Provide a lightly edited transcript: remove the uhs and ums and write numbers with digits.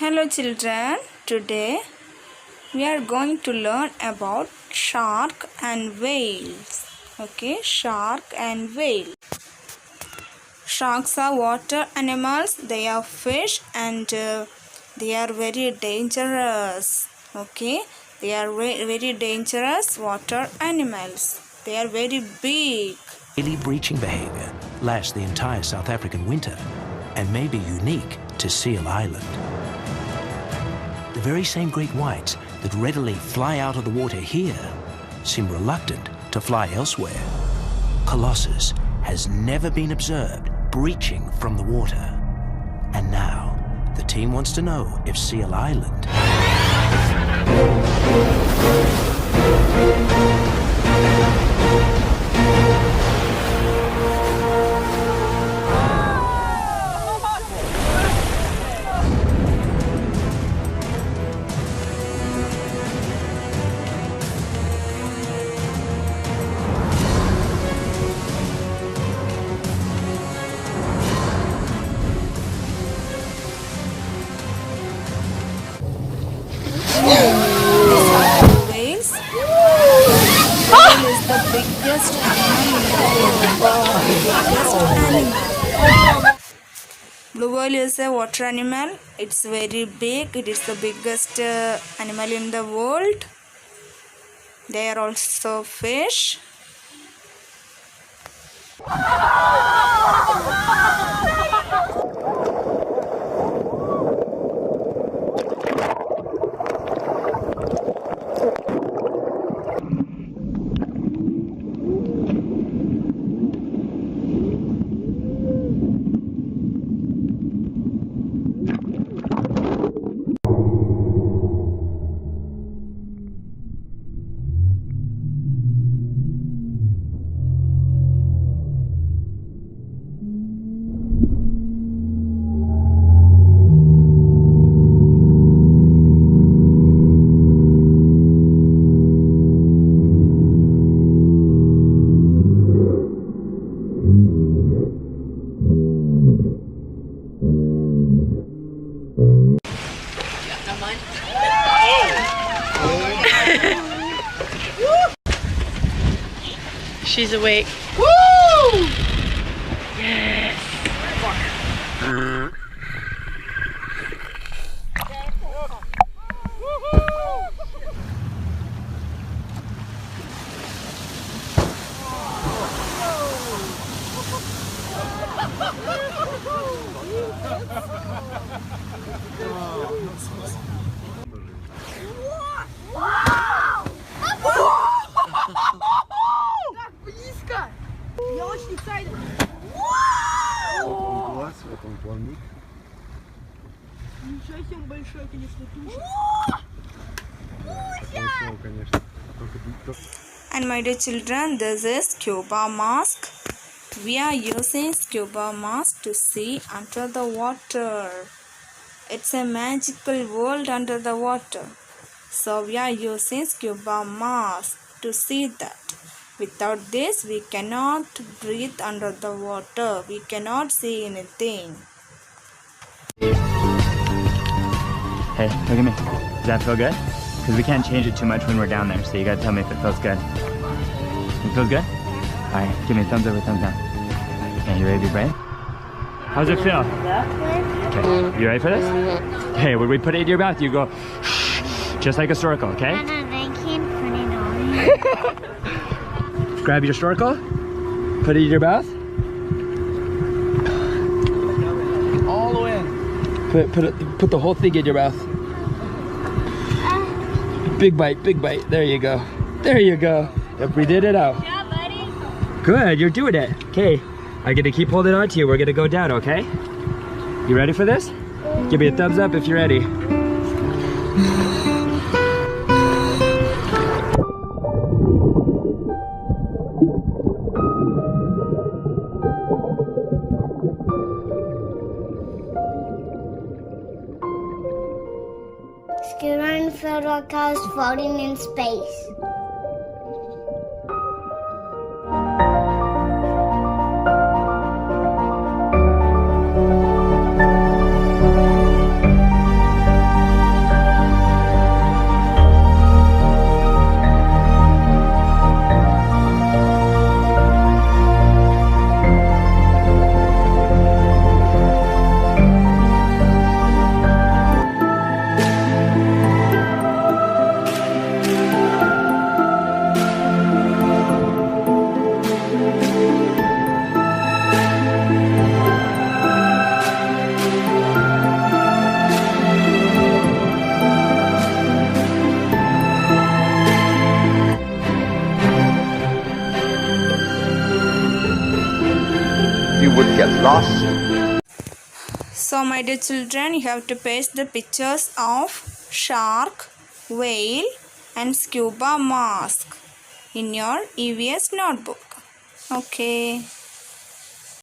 Hello children, today we are going to learn about shark and whales. Okay, shark and whale. Sharks are water animals, they are fish and they are very dangerous. Okay, they are very dangerous water animals. They are very big. Daily breaching behavior lasts the entire South African winter and may be unique to Seal Island. The very same great whites that readily fly out of the water here seem reluctant to fly elsewhere. Colossus has never been observed breaching from the water. And now, the team wants to know if Seal Island Whales. Whale is the biggest animal in the world. Blue whale is a water animal. It's very big. It is the biggest animal in the world. They are also fish. She's awake. Woo! Yes. Я очень excited. Глаз в этом плавник. Ничего себе большой, конечно, туша. Большого, конечно. And my dear children, this is scuba mask. We are using scuba mask to see under the water. It's a magical world under the water. So we are using scuba mask to see that. Without this, we cannot breathe under the water. We cannot see anything. Hey, look at me. Does that feel good? Because we can't change it too much when we're down there, so you gotta tell me if it feels good. It feels good? Alright, give me a thumbs up or thumbs down. Okay, you ready to be brave? How's it feel? Okay, you ready for this? Okay, when we put it in your mouth, you go just like a snorkel, okay? I can't put it on. Grab your snorkel, put it in your mouth. All the way in. Put the whole thing in your mouth. Big bite, big bite. There you go. There you go. Yep, we did it out. Good job, buddy. Good, you're doing it. Okay, I'm gonna keep holding on to you. We're gonna go down, okay? You ready for this? Give me a thumbs up if you're ready. Scooter and photo cars floating in space. you would get lost. So my dear children, you have to paste the pictures of shark, whale and scuba mask in your EVS notebook. Okay.